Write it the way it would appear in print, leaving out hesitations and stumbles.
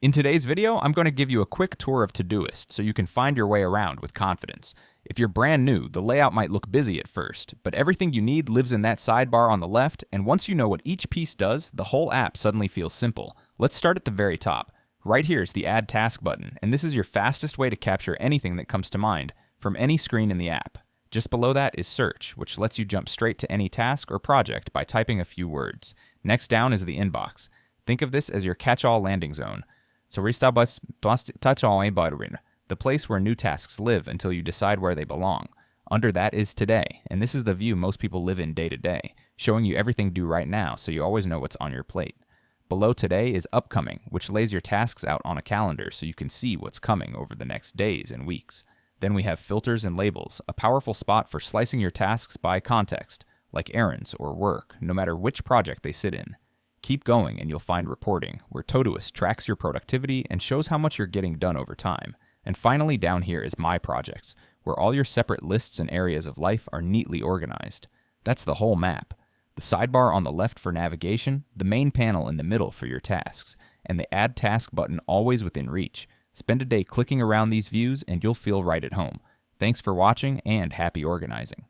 In today's video, I'm going to give you a quick tour of Todoist so you can find your way around with confidence. If you're brand new, the layout might look busy at first, but everything you need lives in that sidebar on the left, and once you know what each piece does, the whole app suddenly feels simple. Let's start at the very top. Right here is the Add Task button, and this is your fastest way to capture anything that comes to mind from any screen in the app. Just below that is Search, which lets you jump straight to any task or project by typing a few words. Next down is the Inbox. Think of this as your catch-all landing zone. So touch all a button, the place where new tasks live until you decide where they belong. Under that is Today, and this is the view most people live in day to day, showing you everything due right now so you always know what's on your plate. Below Today is Upcoming, which lays your tasks out on a calendar so you can see what's coming over the next days and weeks. Then we have Filters and Labels, a powerful spot for slicing your tasks by context, like errands or work, no matter which project they sit in. Keep going and you'll find Reporting, where Todoist tracks your productivity and shows how much you're getting done over time. And finally, down here is My Projects, where all your separate lists and areas of life are neatly organized. That's the whole map. The sidebar on the left for navigation, the main panel in the middle for your tasks, and the Add Task button always within reach. Spend a day clicking around these views and you'll feel right at home. Thanks for watching and happy organizing.